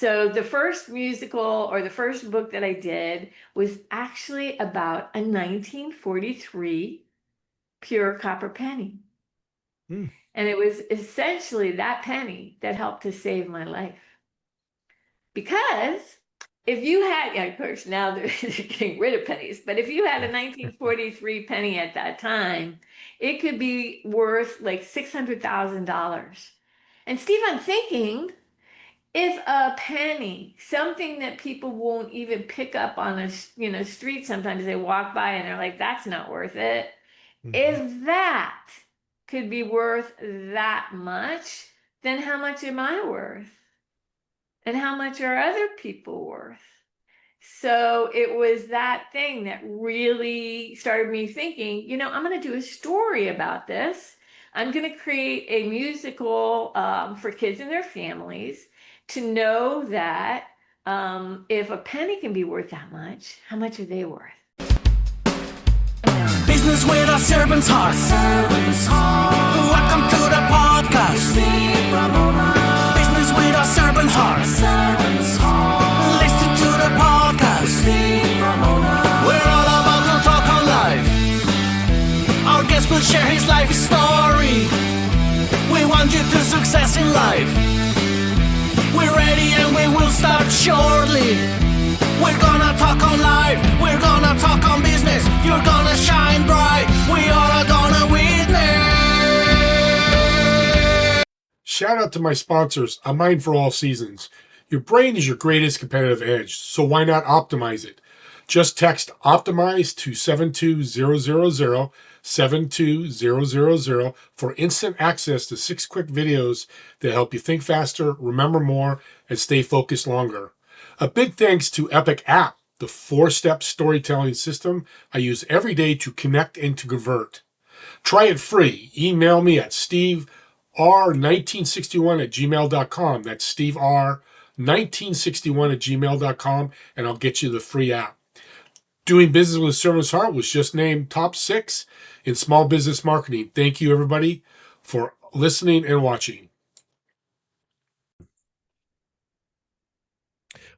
So the first musical or the first book that I did was actually about a 1943 pure copper penny. Mm. And it was essentially that penny that helped to save my life. Because if you had, yeah, of course, now they're getting rid of pennies, but if you had a 1943 penny at that time, it could be worth like $600,000. And Steve, I'm thinking, if a penny, something that people won't even pick up on a street, sometimes they walk by and they're like, that's not worth it. Mhm. If that could be worth that much, then how much am I worth? And how much are other people worth? So it was that thing that really started me thinking, I'm going to do a story about this. I'm going to create a musical for kids and their families to know that if a penny can be worth that much, how much are they worth? Business with a servant's heart. Welcome to the podcast. Business with a servant's heart. Listen to the podcast. We're all about to talk on life. Our guest will share his life story. We want you to success in life. We're ready and we will start shortly. We're gonna talk on life, we're gonna talk on business. You're gonna shine bright, we all are gonna witness. Shout out to my sponsors, A Mind for All Seasons. Your brain is your greatest competitive edge, so why not optimize it? Just text OPTIMIZE to 72000, 72000 for instant access to 6 quick videos that help you think faster, remember more, and stay focused longer. A big thanks to Epic App, the 4-step storytelling system I use every day to connect and to convert. Try it free. Email me at stever1961@gmail.com. That's stevr1961@gmail.com, and I'll get you the free app. Doing Business with a Servant's Heart was just named top 6 in small business marketing. Thank you, everybody, for listening and watching.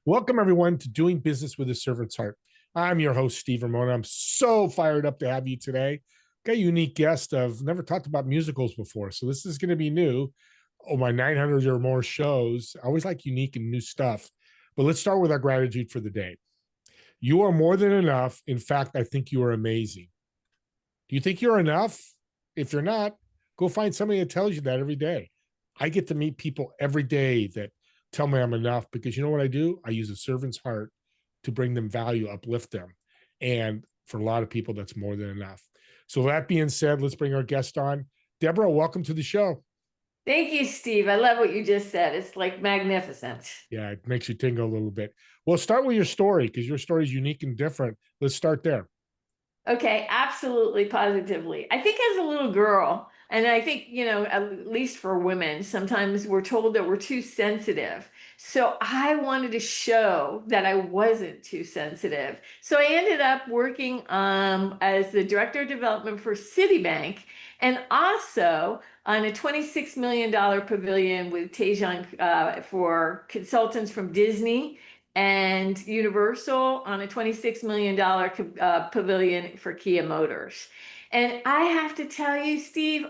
Welcome, everyone, to Doing Business with a Servant's Heart. I'm your host, Steve Ramona. I'm so fired up to have you today. Got a unique guest. I've never talked about musicals before, so this is going to be new. Oh, my 900 or more shows. I always like unique and new stuff. But let's start with our gratitude for the day. You are more than enough. In fact, I think you are amazing. Do you think you're enough? If you're not, go find somebody that tells you that every day. I get to meet people every day that tell me I'm enough, because you know what I do? I use a servant's heart to bring them value, uplift them. And for a lot of people, that's more than enough. So that being said, let's bring our guest on. Deborah, welcome to the show. Thank you, Steve. I love what you just said. It's like magnificent. Yeah, it makes you tingle a little bit. Well, start with your story, because your story is unique and different. Let's start there. Okay, absolutely, positively. I think as a little girl, and I think, at least for women, sometimes we're told that we're too sensitive. So I wanted to show that I wasn't too sensitive. So I ended up working as the director of development for Citibank, and also on a $26 million pavilion with Tejan for consultants from Disney and Universal on a $26 million pavilion for Kia Motors. And I have to tell you, Steve,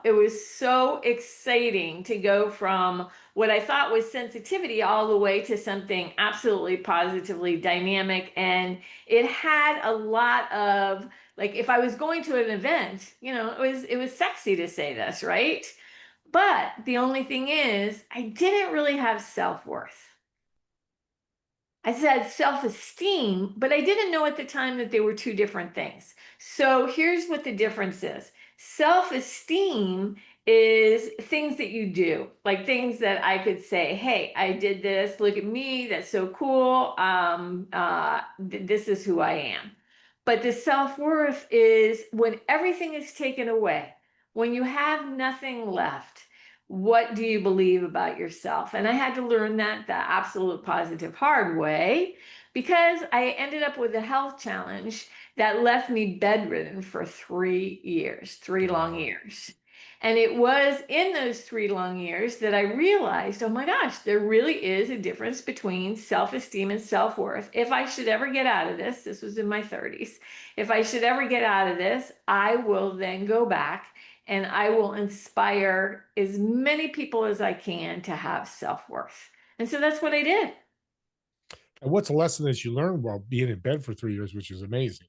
it was so exciting to go from what I thought was sensitivity all the way to something absolutely positively dynamic. And it had a lot of, like, if I was going to an event, it was sexy to say this, right? But the only thing is, I didn't really have self-worth. I said self-esteem, but I didn't know at the time that they were two different things. So here's what the difference is. Self-esteem is things that you do, like things that I could say, hey, I did this, look at me, that's so cool. This is who I am. But the self-worth is when everything is taken away, when you have nothing left. What do you believe about yourself? And I had to learn that the absolute positive hard way, because I ended up with a health challenge that left me bedridden for 3 years, 3 long years. And it was in those 3 long years that I realized, oh my gosh, there really is a difference between self-esteem and self-worth. If I should ever get out of this was in my 30s. If I should ever get out of this, I will then go back and I will inspire as many people as I can to have self-worth. And so that's what I did. And what's a lesson that you learned while being in bed for 3 years, which is amazing?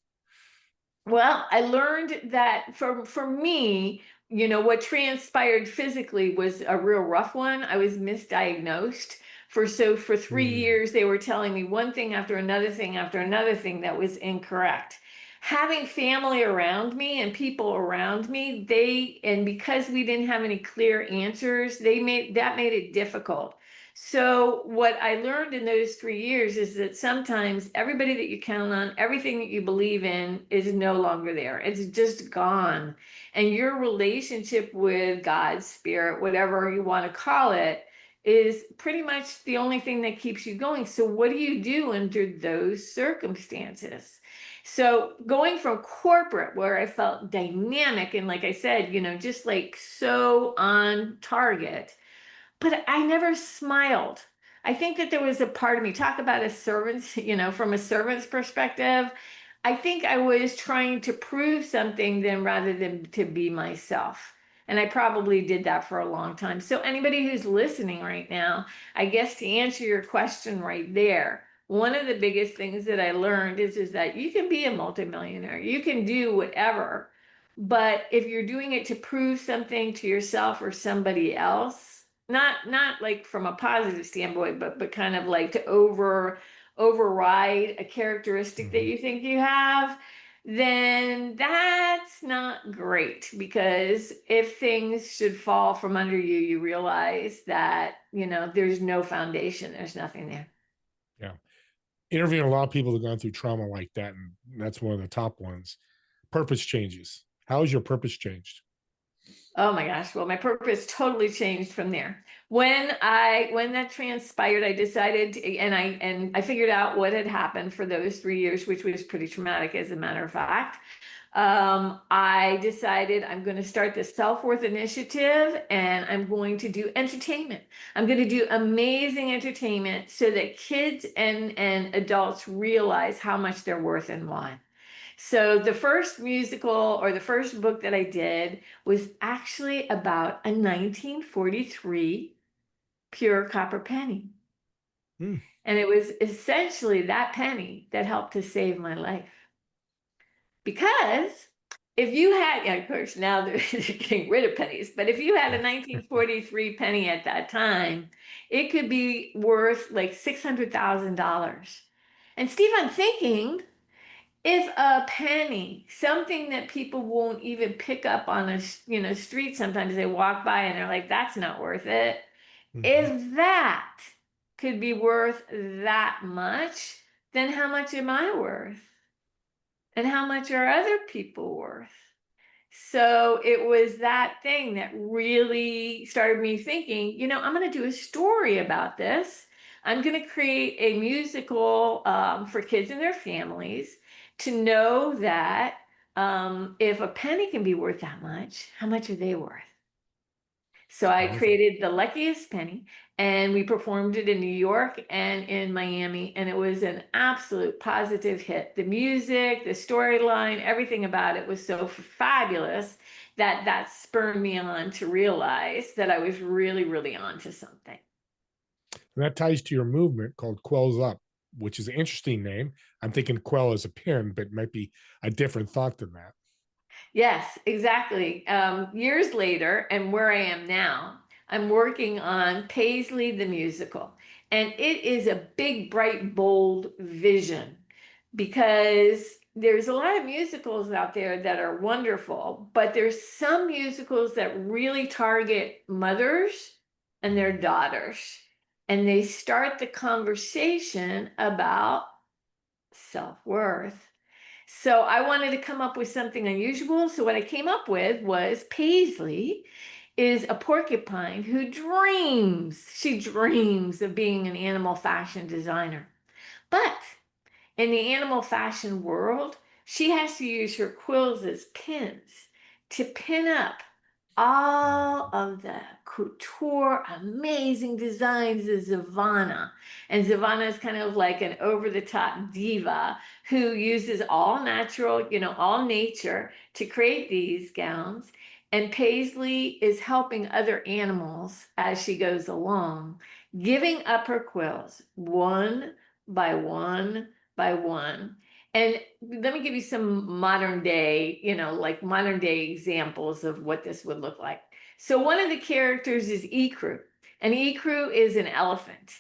Well, I learned that for me, what transpired physically was a real rough one. I was misdiagnosed. For 3 years, they were telling me one thing after another thing after another thing that was incorrect. Having family around me and people around me, and because we didn't have any clear answers, made it difficult. So what I learned in those 3 years is that sometimes everybody that you count on, everything that you believe in is no longer there. It's just gone. And your relationship with God, spirit, whatever you want to call it, is pretty much the only thing that keeps you going. So what do you do under those circumstances? So going from corporate, where I felt dynamic and like I said, just like so on target, but I never smiled. I think that there was a part of me, talk about a servant, from a servant's perspective. I think I was trying to prove something then rather than to be myself. And I probably did that for a long time. So anybody who's listening right now, I guess to answer your question right there, one of the biggest things that I learned is that you can be a multimillionaire. You can do whatever. But if you're doing it to prove something to yourself or somebody else, not like from a positive standpoint, but kind of like to override a characteristic that Mhm. you think you have, then that's not great, because if things should fall from under you, you realize that, there's no foundation, there's nothing there. Yeah. Interviewing a lot of people that have gone through trauma like that, and that's one of the top ones. Purpose changes. How has your purpose changed? Oh my gosh. Well, my purpose totally changed from there. When that transpired, I decided and I figured out what had happened for those 3 years, which was pretty traumatic, as a matter of fact. I decided I'm going to start the self-worth initiative, and I'm going to do entertainment. I'm going to do amazing entertainment so that kids and adults realize how much they're worth and why. So the first musical, or the first book that I did, was actually about a 1943 pure copper penny. Hmm. And it was essentially that penny that helped to save my life. Because if you had, yeah, of course, now they're getting rid of pennies, but if you had a 1943 penny at that time, it could be worth like $600,000. And Steve, I'm thinking, if a penny, something that people won't even pick up on a street, sometimes they walk by and they're like, that's not worth it. Mhm. If that could be worth that much, then how much am I worth? And how much are other people worth? So it was that thing that really started me thinking, I'm going to do a story about this. I'm going to create a musical for kids and their families to know that if a penny can be worth that much, how much are they worth? So I Powerful. created The Luckiest Penny, and we performed it in New York and in Miami, and it was an absolute positive hit. The music, the storyline, everything about it was so fabulous that that spurred me on to realize that I was really, really onto something. And that ties to your movement called Quells Up, which is an interesting name. I'm thinking quell as a pin, but it might be a different thought than that. Yes, exactly. Years later, and where I am now, I'm working on Paisley the musical. And it is a big, bright, bold vision, because there's a lot of musicals out there that are wonderful, but there's some musicals that really target mothers and their daughters. And they start the conversation about self-worth. So I wanted to come up with something unusual. So what I came up with was Paisley is a porcupine who dreams, she dreams of being an animal fashion designer. But in the animal fashion world, she has to use her quills as pins to pin up all of the couture, amazing designs of Zavana. And Zavana is kind of like an over-the-top diva who uses all natural, all nature to create these gowns. And Paisley is helping other animals as she goes along, giving up her quills one by one by one. And let me give you some modern day, like modern day examples of what this would look like. So one of the characters is Ikru, and Ikru is an elephant.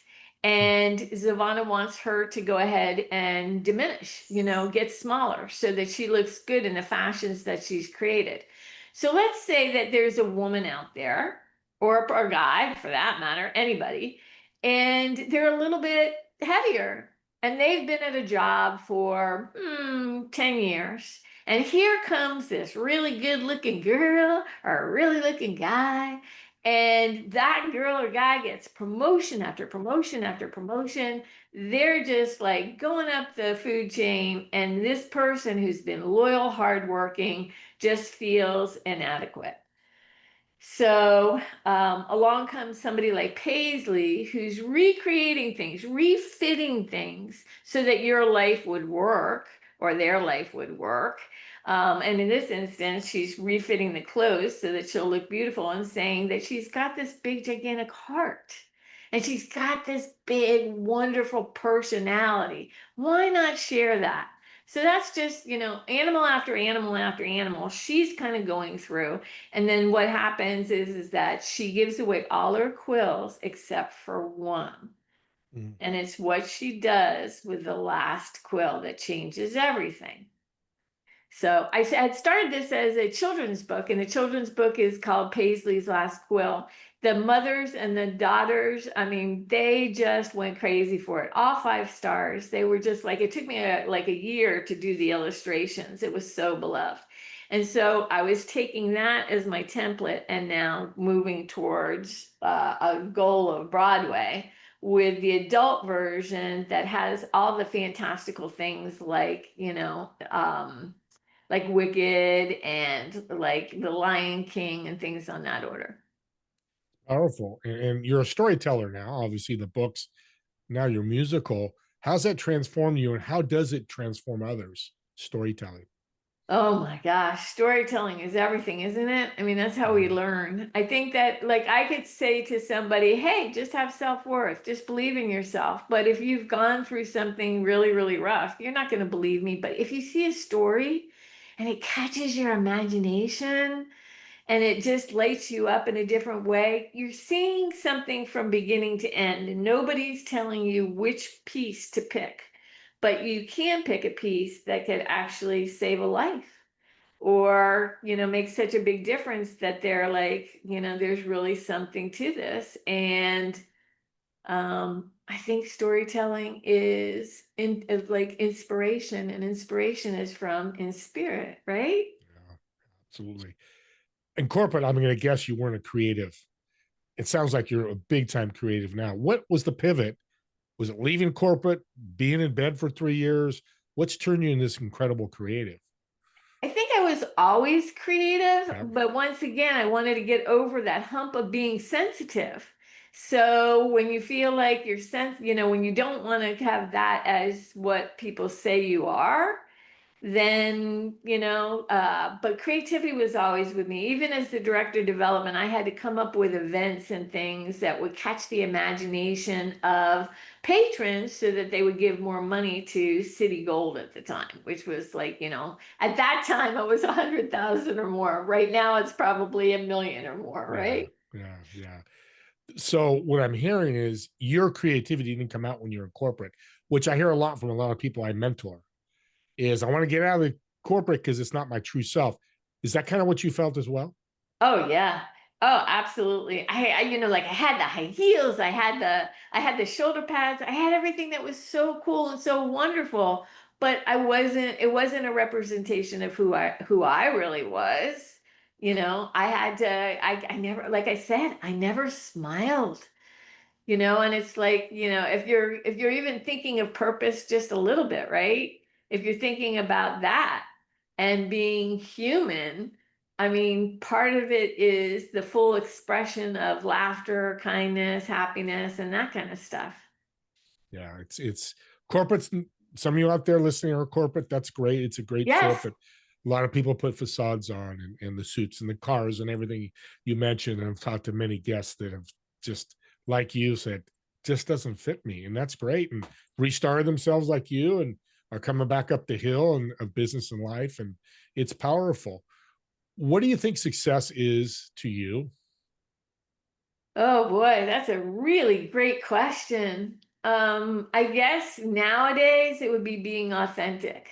And Zavana wants her to go ahead and diminish, get smaller so that she looks good in the fashions that she's created. So let's say that there's a woman out there, or a guy for that matter, anybody, and they're a little bit heavier and they've been at a job for 10 years. And here comes this really good looking girl or a really looking guy. And that girl or guy gets promotion after promotion after promotion. They're just like going up the food chain. And this person who's been loyal, hardworking, just feels inadequate. So along comes somebody like Paisley who's recreating things, refitting things so that your life would work or their life would work. And in this instance, she's refitting the clothes so that she'll look beautiful and saying that she's got this big, gigantic heart. And she's got this big, wonderful personality. Why not share that? So that's just, animal after animal after animal, she's kind of going through. And then what happens is that she gives away all her quills except for one. Mm. And it's what she does with the last quill that changes everything. So I had started this as a children's book, and the children's book is called Paisley's Last Quill. The mothers and the daughters, I mean, they just went crazy for it. All 5 stars. They were just like, it took me like a year to do the illustrations. It was so beloved. And so I was taking that as my template and now moving towards a goal of Broadway with the adult version that has all the fantastical things like Wicked and like The Lion King and things on that order. Powerful. And you're a storyteller now, obviously, the books, now you're musical. How's that transform you and how does it transform others? Storytelling. Oh my gosh, storytelling is everything, isn't it? I mean, that's how we learn. I think that, like, I could say to somebody, hey, just have self-worth, just believe in yourself. But if you've gone through something really, really rough, you're not going to believe me. But if you see a story and it catches your imagination, and it just lights you up in a different way, you're seeing something from beginning to end, and nobody's telling you which piece to pick. But you can pick a piece that could actually save a life or, make such a big difference that they're like, there's really something to this. And I think storytelling is like inspiration, and inspiration is from in spirit, right? Yeah, absolutely. In corporate, I'm going to guess you weren't a creative. It sounds like you're a big time creative now. What was the pivot? Was it leaving corporate, being in bed for 3 years? What's turned you into this incredible creative? I think I was always Yeah. creative, but once again, I wanted to get over that hump of being sensitive. So when you feel like when you don't want to have that as what people say you are, then but creativity was always with me. Even as the director of development, I had to come up with events and things that would catch the imagination of patrons so that they would give more money to City Gold at the time, which was like, at that time it was 100,000 or more. Right now it's probably 1 million or more, Yeah. right? Yeah. Yeah. So what I'm hearing is your creativity didn't come out when you're in corporate, which I hear a lot from a lot of people I mentor is I want to get out of the corporate because it's not my true self. Is that kind of what you felt as well? Oh yeah. Oh, absolutely. Like I had the high heels, I had the shoulder pads, I had everything that was so cool and so wonderful, but it wasn't a representation of who I really was. I never, like I said, I never smiled. And it's like, if you're even thinking of purpose just a little bit, right? If you're thinking about that and being human, I mean, part of it is the full expression of laughter, kindness, happiness, and that kind of stuff. Yeah, it's corporates. Some of you out there listening are corporate. That's great. It's a great fit, Yes. but a lot of people put facades on and the suits and the cars and everything you mentioned. And I've talked to many guests that have just, like you said, just doesn't fit me. And that's great. And restarted themselves like you and are coming back up the hill and of business and life. And it's powerful. What do you think success is to you? Oh boy, that's a really great question. I guess nowadays it would be being authentic.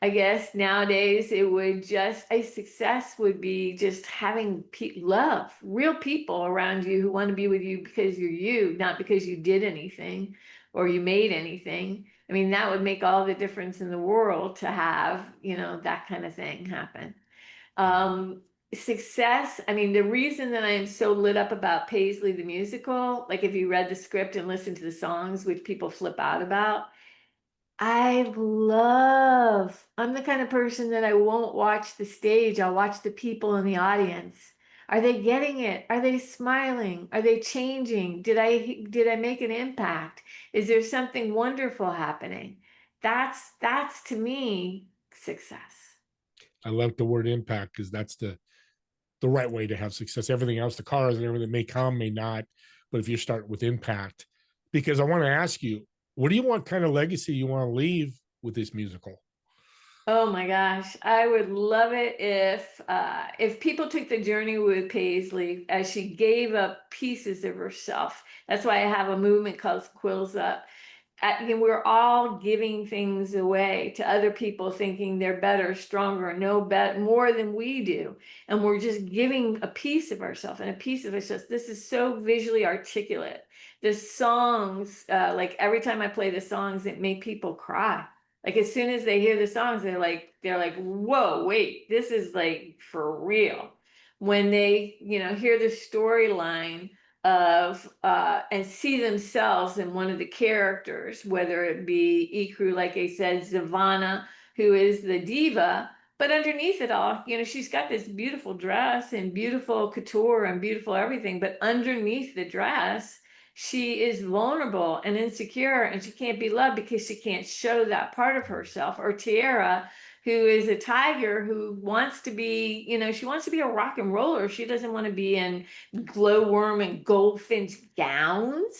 I guess nowadays it would just, a success would be just having love, real people around you who want to be with you because you're you, not because you did anything or you made anything. I mean, that would make all the difference in the world to have, that kind of thing happen. Um, Success, I mean, the reason that I am so lit up about Paisley the musical, like if you read the script and listened to the songs, which people flip out about, I'm the kind of person that I won't watch the stage. I'll watch the people in the audience. Are they getting it? Are they smiling? Are they changing? Did I make an impact? Is there something wonderful happening? That's to me success. I like the word impact because that's the right way to have success. Everything else, the cars and everything may come, may not. But if you start with impact, because I want to ask you, what do you want kind of legacy you want to leave with this musical? Oh my gosh, I would love it if people took the journey with Paisley as she gave up pieces of herself. That's why I have a movement called Quills Up. We're all giving things away to other people, thinking they're better, stronger, know better, more than we do, and we're just giving a piece of ourselves and a piece of ourselves. This is so visually articulate. The songs, like every time I play the songs, it make people cry. Like as soon as they hear the songs, they're like, whoa, wait, this is like for real. When they, hear the storyline of and see themselves in one of the characters, whether it be Ikru, like I said, Zavana, who is the diva, but underneath it all, she's got this beautiful dress and beautiful couture and beautiful everything, but underneath the dress she is vulnerable and insecure and she can't be loved because she can't show that part of herself. Or Tiara, who is a tiger who wants to be, she wants to be a rock and roller. She doesn't want to be in glowworm and goldfinch gowns.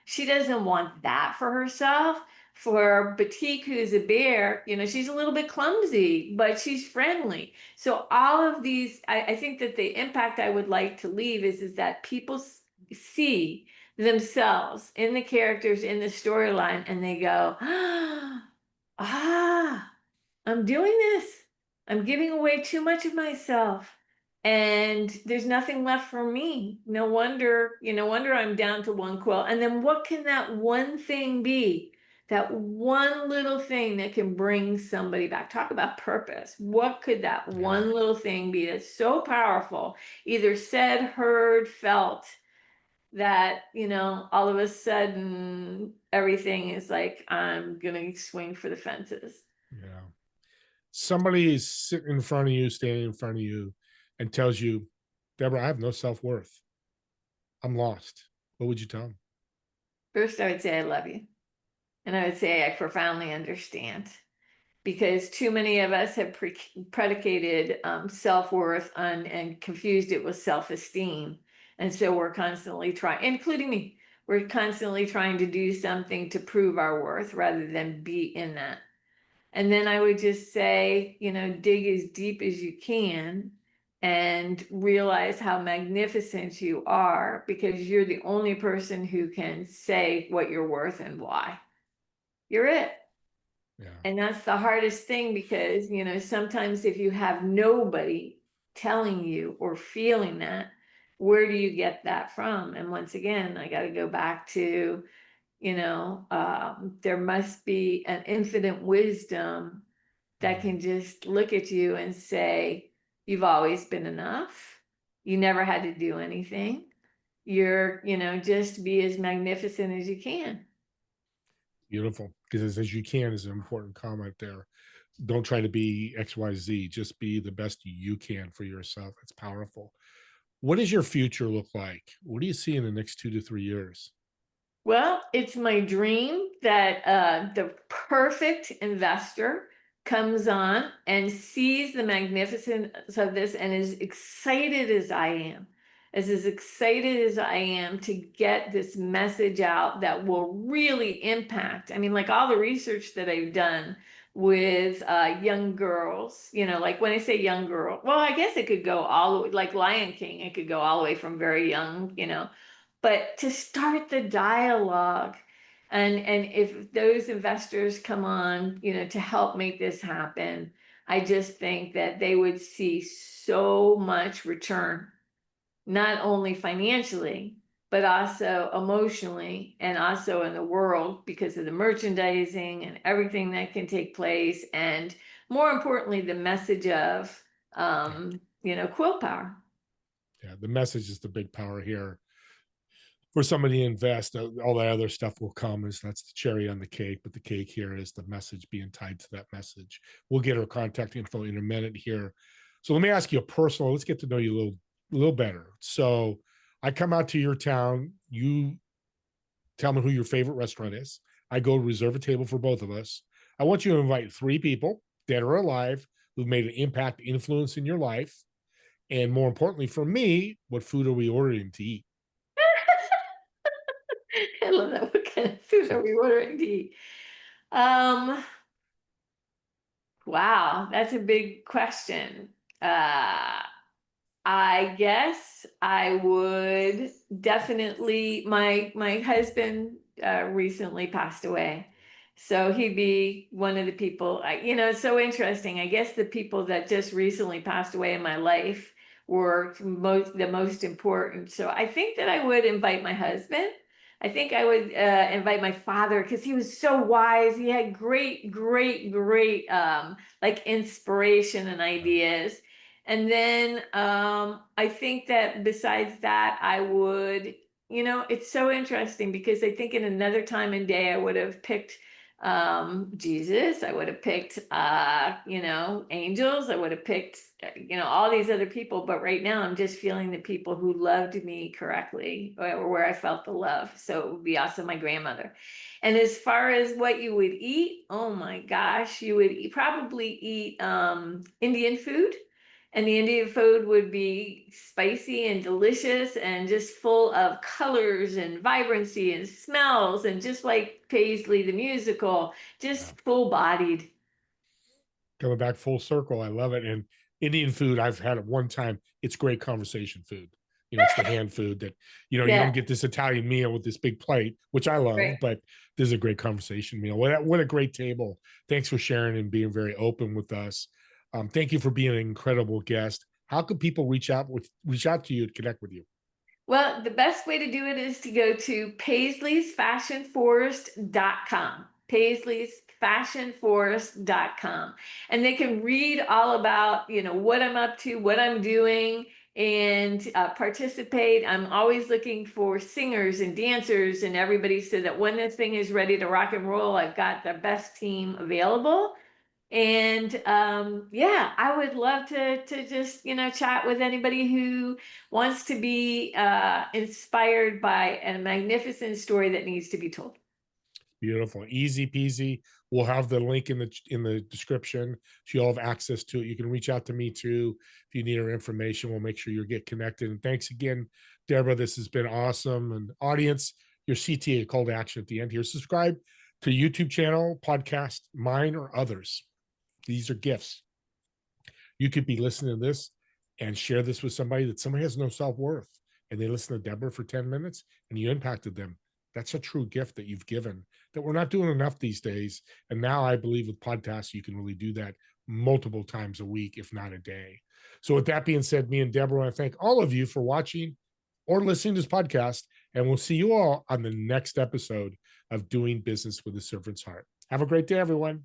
She doesn't want that for herself. For Batik, who's a bear, she's a little bit clumsy, but she's friendly. So all of these, I think that the impact I would like to leave is that people see themselves in the characters in the storyline and they go, ah, I'm doing this. I'm giving away too much of myself. And there's nothing left for me. No wonder, no wonder I'm down to one quill. And then what can that one thing be? That one little thing that can bring somebody back. Talk about purpose. What could that Yeah. one little thing be that's so powerful, either said, heard, felt, that, all of a sudden everything is like, I'm gonna swing for the fences. Yeah. Somebody is sitting in front of you, standing in front of you, and tells you, Deborah, I have no self-worth. I'm lost. What would you tell them? First, I would say I love you. And I would say I profoundly understand. Because too many of us have predicated self-worth on and confused it with self-esteem. And so we're constantly trying, including me, we're constantly trying to do something to prove our worth rather than be in that. And then I would just say, dig as deep as you can and realize how magnificent you are because you're the only person who can say what you're worth and why. You're it. Yeah. And that's the hardest thing because, sometimes if you have nobody telling you or feeling that, where do you get that from? And once again, I got to go back to, there must be an infinite wisdom that can just look at you and say, you've always been enough. You never had to do anything. You're, just be as magnificent as you can. Beautiful. Because as you can is an important comment there. Don't try to be XYZ, just be the best you can for yourself. It's powerful. What does your future look like? What do you see in the next 2 to 3 years? Well, it's my dream that the perfect investor comes on and sees the magnificence of this and is excited as I am, as excited as I am to get this message out that will really impact. I mean, like all the research that I've done with young girls, like when I say young girl, well, I guess it could go all the way, like Lion King, it could go all the way from very young, but to start the dialogue, and if those investors come on, to help make this happen, I just think that they would see so much return, not only financially, but also emotionally and also in the world because of the merchandising and everything that can take place. And more importantly, the message of, quill power. Yeah, the message is the big power here. For somebody to invest, all that other stuff will come, as that's the cherry on the cake. But the cake here is the message being tied to that message. We'll get her contact info in a minute here. So let me ask you a personal. Let's get to know you a little better. So I come out to your town. You tell me who your favorite restaurant is. I go reserve a table for both of us. I want you to invite 3 people, dead or alive, who've made an impact, influence in your life. And more importantly, for me, what food are we ordering to eat? I love that. What kind of food are we ordering to eat? Um, wow, that's a big question. Uh, I guess I would definitely, my husband recently passed away. So he'd be one of the people, it's so interesting. I guess the people that just recently passed away in my life were the most important. So I think that I would invite my husband. I think I would invite my father because he was so wise. He had great, great, great like inspiration and ideas. And then I think that besides that, I would, it's so interesting because I think in another time and day, I would have picked Jesus. I would have picked, angels. I would have picked, all these other people. But right now, I'm just feeling the people who loved me correctly or where I felt the love. So it would be also my grandmother. And as far as what you would eat, oh my gosh, you would probably eat Indian food. And the Indian food would be spicy and delicious and just full of colors and vibrancy and smells and just like Paisley the musical, Yeah. just full bodied. Coming back full circle. I love it. And Indian food, I've had it one time. It's great conversation food. It's the hand food that, you Yeah, don't get this Italian meal with this big plate, which I love, right. but this is a great conversation meal. What a great table. Thanks for sharing and being very open with us. Thank you for being an incredible guest. How can people reach out to you to connect with you? Well, the best way to do it is to go to Paisley'sFashionForest.com. Paisley'sFashionForest.com. And they can read all about, what I'm up to, what I'm doing, and participate. I'm always looking for singers and dancers and everybody so that when this thing is ready to rock and roll, I've got the best team available. And yeah, I would love to just chat with anybody who wants to be inspired by a magnificent story that needs to be told. Beautiful, easy peasy. We'll have the link in the description, so you'll have access to it. You can reach out to me too if you need our information. We'll make sure you get connected. And thanks again, Deborah. This has been awesome. And audience, your CTA call to action at the end here. Subscribe to YouTube channel, podcast, mine or others. These are gifts. You could be listening to this and share this with somebody that somebody has no self-worth, and they listen to Deborah for 10 minutes and you impacted them. That's a true gift that you've given that we're not doing enough these days. And now I believe with podcasts, you can really do that multiple times a week, if not a day. So with that being said, me and Deborah want to thank all of you for watching or listening to this podcast. And we'll see you all on the next episode of Doing Business with a Servant's Heart. Have a great day, everyone.